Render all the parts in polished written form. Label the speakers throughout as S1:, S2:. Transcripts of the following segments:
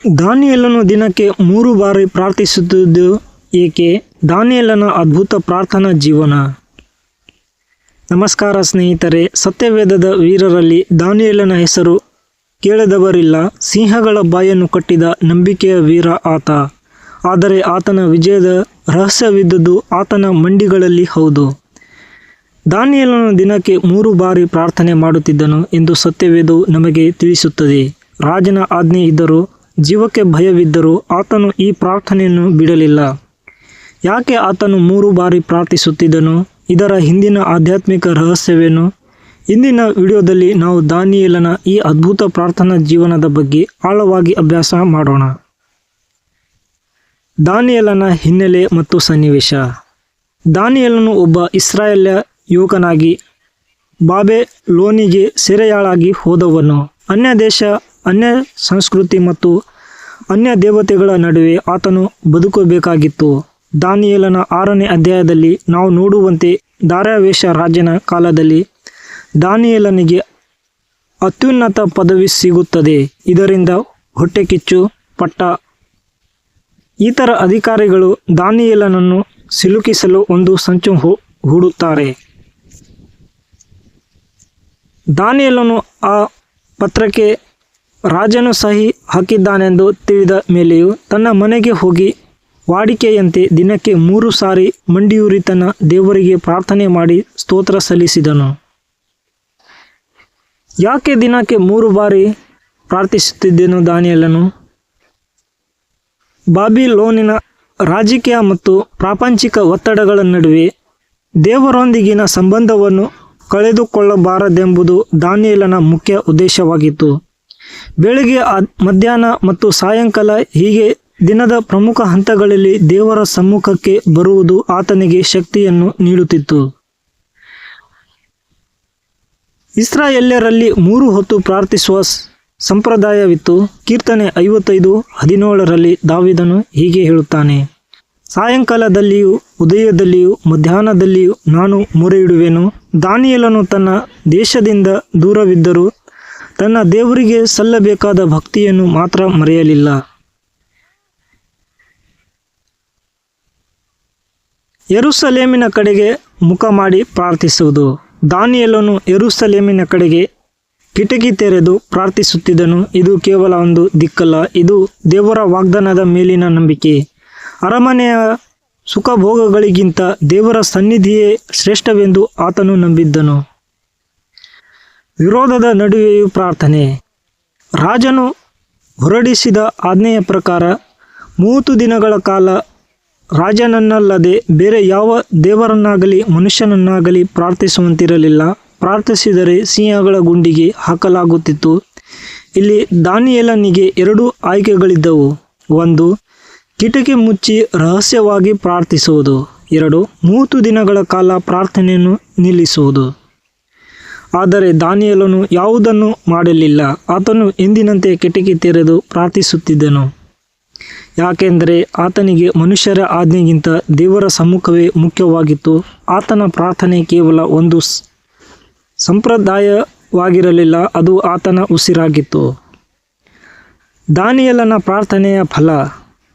S1: ದಾನಿಯೇಲನು ದಿನಕ್ಕೆ 3 ಬಾರಿ ಪ್ರಾರ್ಥಿಸುತ್ತಿದ್ದು ಏಕೆ? ದಾನಿಯೇಲನ ಅದ್ಭುತ ಪ್ರಾರ್ಥನಾ ಜೀವನ. ನಮಸ್ಕಾರ ಸ್ನೇಹಿತರೆ, ಸತ್ಯವೇದದ ವೀರರಲ್ಲಿ ದಾನಿಯೇಲನ ಹೆಸರು ಕೇಳದವರಿಲ್ಲ. ಸಿಂಹಗಳ ಬಾಯನ್ನು ಕಟ್ಟಿದ ನಂಬಿಕೆಯ ವೀರ ಆತ. ಆದರೆ ಆತನ ವಿಜಯದ ರಹಸ್ಯವಿದ್ದುದು ಆತನ ಮಂಡಿಗಳಲ್ಲಿ. ಹೌದು, ದಾನಿಯೇಲನು ದಿನಕ್ಕೆ 3 ಬಾರಿ ಪ್ರಾರ್ಥನೆ ಮಾಡುತ್ತಿದ್ದನು ಎಂದು ಸತ್ಯವೇದವು ನಮಗೆ ತಿಳಿಸುತ್ತದೆ. ರಾಜನ ಆಜ್ಞೆ ಇದ್ದರೂ, ಜೀವಕ್ಕೆ ಭಯವಿದ್ದರೂ ಆತನು ಈ ಪ್ರಾರ್ಥನೆಯನ್ನು ಬಿಡಲಿಲ್ಲ. ಯಾಕೆ ಆತನು 3 ಬಾರಿ ಪ್ರಾರ್ಥಿಸುತ್ತಿದ್ದನು? ಇದರ ಹಿಂದಿನ ಆಧ್ಯಾತ್ಮಿಕ ರಹಸ್ಯವೇನು? ಇಂದಿನ ವಿಡಿಯೋದಲ್ಲಿ ನಾವು ದಾನಿಯೇಲನ ಈ ಅದ್ಭುತ ಪ್ರಾರ್ಥನಾ ಜೀವನದ ಬಗ್ಗೆ ಆಳವಾಗಿ ಅಭ್ಯಾಸ ಮಾಡೋಣ. ದಾನಿಯೇಲನ ಹಿನ್ನೆಲೆ ಮತ್ತು ಸನ್ನಿವೇಶ. ದಾನಿಯೇಲನು ಒಬ್ಬ ಇಸ್ರಾಯೇಲ್ಯ ಯುವಕನಾಗಿ ಬಾಬೆಲೋನಿಗೆ ಸೆರೆಯಾಳಾಗಿ ಹೋದವನು. ಅನ್ಯ ದೇಶ, ಅನ್ಯ ಸಂಸ್ಕೃತಿ ಮತ್ತು ಅನ್ಯ ದೇವತೆಗಳ ನಡುವೆ ಆತನು ಬದುಕಬೇಕಾಗಿತ್ತು. ದಾನಿಯೇಲನ 6ನೇ ಅಧ್ಯಾಯದಲ್ಲಿ ನಾವು ನೋಡುವಂತೆ ದಾರ್ಯಾವೇಶ ರಾಜನ ಕಾಲದಲ್ಲಿ ದಾನಿಯೇಲನಿಗೆ ಅತ್ಯುನ್ನತ ಪದವಿ ಸಿಗುತ್ತದೆ. ಇದರಿಂದ ಹೊಟ್ಟೆಕಿಚ್ಚು ಪಟ್ಟ ಇತರ ಅಧಿಕಾರಿಗಳು ದಾನಿಯೇಲನನ್ನು ಸಿಲುಕಿಸಲು ಒಂದು ಸಂಚು ಹೂಡುತ್ತಾರೆ. ದಾನಿಯೇಲನು ಆ ಪತ್ರಕ್ಕೆ ರಾಜನು ಸಹಿ ಹಾಕಿದ್ದಾನೆಂದು ತಿಳಿದ ಮೇಲೆಯೂ ತನ್ನ ಮನೆಗೆ ಹೋಗಿ ವಾಡಿಕೆಯಂತೆ ದಿನಕ್ಕೆ 3 ಸಾರಿ ಮಂಡಿಯೂರಿ ತನ್ನ ದೇವರಿಗೆ ಪ್ರಾರ್ಥನೆ ಮಾಡಿ ಸ್ತೋತ್ರ ಸಲ್ಲಿಸಿದನು. ಯಾಕೆ ದಿನಕ್ಕೆ 3 ಬಾರಿ ಪ್ರಾರ್ಥಿಸುತ್ತಿದ್ದನು ದಾನಿಯೇಲನು? ಬಾಬಿಲೋನಿನ ರಾಜಕೀಯ ಮತ್ತು ಪ್ರಾಪಂಚಿಕ ಒತ್ತಡಗಳ ನಡುವೆ ದೇವರೊಂದಿಗಿನ ಸಂಬಂಧವನ್ನು ಕಳೆದುಕೊಳ್ಳಬಾರದೆಂಬುದು ದಾನಿಯೇಲನ ಮುಖ್ಯ ಉದ್ದೇಶವಾಗಿತ್ತು. ಬೆಳಗ್ಗೆ, ಮಧ್ಯಾಹ್ನ ಮತ್ತು ಸಾಯಂಕಾಲ ಹೀಗೆ ದಿನದ ಪ್ರಮುಖ ಹಂತಗಳಲ್ಲಿ ದೇವರ ಸಮ್ಮುಖಕ್ಕೆ ಬರುವುದು ಆತನಿಗೆ ಶಕ್ತಿಯನ್ನು ನೀಡುತ್ತಿತ್ತು. ಇಸ್ರಾಯೇಲ್ಯರಲ್ಲಿ 3 ಹೊತ್ತು ಪ್ರಾರ್ಥಿಸುವ ಸಂಪ್ರದಾಯವಿತ್ತು. ಕೀರ್ತನೆ 55:17ರಲ್ಲಿ ದಾವೀದನು ಹೀಗೆ ಹೇಳುತ್ತಾನೆ: ಸಾಯಂಕಾಲದಲ್ಲಿಯೂ ಉದಯದಲ್ಲಿಯೂ ಮಧ್ಯಾಹ್ನದಲ್ಲಿಯೂ ನಾನು ಮೊರೆಯಿಡುವೆನು. ದಾನಿಯೇಲನು ತನ್ನ ದೇಶದಿಂದ ದೂರವಿದ್ದರೂ ತನ್ನ ದೇವರಿಗೆ ಸಲ್ಲಬೇಕಾದ ಭಕ್ತಿಯನ್ನು ಮಾತ್ರ ಮರೆಯಲಿಲ್ಲ. ಯೆರೂಸಲೇಮಿನ ಕಡೆಗೆ ಮುಖ ಮಾಡಿ ಪ್ರಾರ್ಥಿಸುವುದು. ದಾನಿಯೇಲನು ಯೆರೂಸಲೇಮಿನ ಕಡೆಗೆ ಕಿಟಕಿ ತೆರೆದು ಪ್ರಾರ್ಥಿಸುತ್ತಿದ್ದನು. ಇದು ಕೇವಲ ಒಂದು ದಿಕ್ಕಲ್ಲ, ಇದು ದೇವರ ವಾಗ್ದಾನದ ಮೇಲಿನ ನಂಬಿಕೆ. ಅರಮನೆಯ ಸುಖಭೋಗಗಳಿಗಿಂತ ದೇವರ ಸನ್ನಿಧಿಯೇ ಶ್ರೇಷ್ಠವೆಂದು ಆತನು ನಂಬಿದ್ದನು. ವಿರೋಧದ ನಡುವೆಯೂ ಪ್ರಾರ್ಥನೆ. ರಾಜನು ಹೊರಡಿಸಿದ ಆಜ್ಞೆಯ ಪ್ರಕಾರ 30 ದಿನಗಳ ಕಾಲ ರಾಜನನ್ನಲ್ಲದೆ ಬೇರೆ ಯಾವ ದೇವರನ್ನಾಗಲಿ ಮನುಷ್ಯನನ್ನಾಗಲಿ ಪ್ರಾರ್ಥಿಸುವಂತಿರಲಿಲ್ಲ. ಪ್ರಾರ್ಥಿಸಿದರೆ ಸಿಂಹಗಳ ಗುಂಡಿಗೆ ಹಾಕಲಾಗುತ್ತಿತ್ತು. ಇಲ್ಲಿ ದಾನಿಯೇಲನಿಗೆ 2 ಆಯ್ಕೆಗಳಿದ್ದವು. 1. ಕಿಟಕಿ ಮುಚ್ಚಿ ರಹಸ್ಯವಾಗಿ ಪ್ರಾರ್ಥಿಸುವುದು. 2. 30 ದಿನಗಳ ಕಾಲ ಪ್ರಾರ್ಥನೆಯನ್ನು ನಿಲ್ಲಿಸುವುದು. ಆದರೆ ದಾನಿಯೇಲನು ಯಾವುದನ್ನು ಮಾಡಲಿಲ್ಲ. ಆತನು ಎಂದಿನಂತೆ ಕಿಟಕಿ ತೆರೆದು ಪ್ರಾರ್ಥಿಸುತ್ತಿದ್ದನು. ಯಾಕೆಂದರೆ ಆತನಿಗೆ ಮನುಷ್ಯರ ಆಜ್ಞೆಗಿಂತ ದೇವರ ಸಮ್ಮುಖವೇ ಮುಖ್ಯವಾಗಿತ್ತು. ಆತನ ಪ್ರಾರ್ಥನೆ ಕೇವಲ ಒಂದು ಸಂಪ್ರದಾಯವಾಗಿರಲಿಲ್ಲ, ಅದು ಆತನ ಉಸಿರಾಗಿತ್ತು. ದಾನಿಯೇಲನ ಪ್ರಾರ್ಥನೆಯ ಫಲ.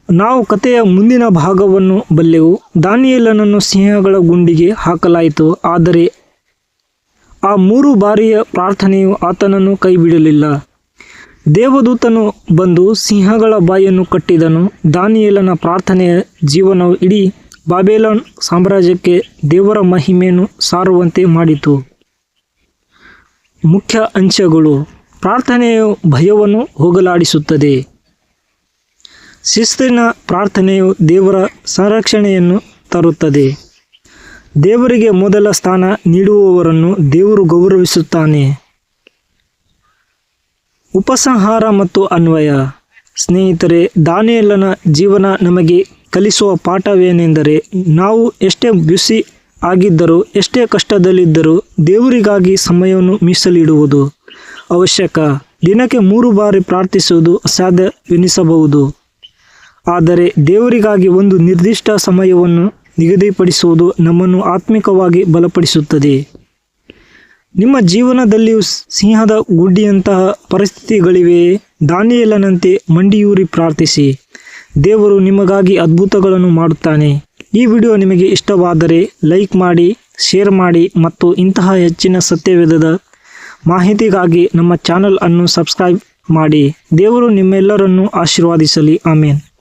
S1: ನಾವು ಕಥೆಯ ಮುಂದಿನ ಭಾಗವನ್ನು ಬಲ್ಲೆವು. ದಾನಿಯೇಲನನ್ನು ಸಿಂಹಗಳ ಗುಂಡಿಗೆ ಹಾಕಲಾಯಿತು. ಆದರೆ ಆ 3 ಬಾರಿಯ ಪ್ರಾರ್ಥನೆಯು ಆತನನ್ನು ಕೈಬಿಡಲಿಲ್ಲ. ದೇವದೂತನು ಬಂದು ಸಿಂಹಗಳ ಬಾಯನ್ನು ಕಟ್ಟಿದನು. ದಾನಿಯೇಲನ ಪ್ರಾರ್ಥನೆಯ ಜೀವನವು ಇಡೀ ಬಾಬೆಲೋನ್ ಸಾಮ್ರಾಜ್ಯಕ್ಕೆ ದೇವರ ಮಹಿಮೆಯನ್ನು ಸಾರುವಂತೆ ಮಾಡಿತು. ಮುಖ್ಯ ಅಂಶಗಳು. ಪ್ರಾರ್ಥನೆಯು ಭಯವನ್ನು ಹೋಗಲಾಡಿಸುತ್ತದೆ. ಶಿಸ್ತಿನ ಪ್ರಾರ್ಥನೆಯು ದೇವರ ಸಂರಕ್ಷಣೆಯನ್ನು ತರುತ್ತದೆ. ದೇವರಿಗೆ ಮೊದಲ ಸ್ಥಾನ ನೀಡುವವರನ್ನು ದೇವರು ಗೌರವಿಸುತ್ತಾನೆ. ಉಪಸಂಹಾರ ಮತ್ತು ಅನ್ವಯ. ಸ್ನೇಹಿತರೆ, ದಾನಿಯೇಲನ ಜೀವನ ನಮಗೆ ಕಲಿಸುವ ಪಾಠವೇನೆಂದರೆ, ನಾವು ಎಷ್ಟೇ ಬ್ಯುಸಿ ಆಗಿದ್ದರೂ, ಎಷ್ಟೇ ಕಷ್ಟದಲ್ಲಿದ್ದರೂ ದೇವರಿಗಾಗಿ ಸಮಯವನ್ನು ಮೀಸಲಿಡುವುದು ಅವಶ್ಯಕ. ದಿನಕ್ಕೆ 3 ಬಾರಿ ಪ್ರಾರ್ಥಿಸುವುದು ಅಸಾಧ್ಯವೆನಿಸಬಹುದು, ಆದರೆ ದೇವರಿಗಾಗಿ ಒಂದು ನಿರ್ದಿಷ್ಟ ಸಮಯವನ್ನು ನಿಗದಿಪಡಿಸುವುದು ನಮ್ಮನ್ನು ಆತ್ಮಿಕವಾಗಿ ಬಲಪಡಿಸುತ್ತದೆ. ನಿಮ್ಮ ಜೀವನದಲ್ಲಿಯೂ ಸಿಂಹದ ಗುಡ್ಡಿಯಂತಹ ಪರಿಸ್ಥಿತಿಗಳಿವೆಯೇ? ದಾನಿಯೇಲನಂತೆ ಮಂಡಿಯೂರಿ ಪ್ರಾರ್ಥಿಸಿ, ದೇವರು ನಿಮಗಾಗಿ ಅದ್ಭುತಗಳನ್ನು ಮಾಡುತ್ತಾನೆ. ಈ ವಿಡಿಯೋ ನಿಮಗೆ ಇಷ್ಟವಾದರೆ ಲೈಕ್ ಮಾಡಿ, ಶೇರ್ ಮಾಡಿ ಮತ್ತು ಇಂತಹ ಹೆಚ್ಚಿನ ಸತ್ಯವೇದದ ಮಾಹಿತಿಗಾಗಿ ನಮ್ಮ ಚಾನಲ್ ಅನ್ನು ಸಬ್ಸ್ಕ್ರೈಬ್ ಮಾಡಿ. ದೇವರು ನಿಮ್ಮೆಲ್ಲರನ್ನು ಆಶೀರ್ವದಿಸಲಿ. ಆಮೇನ್.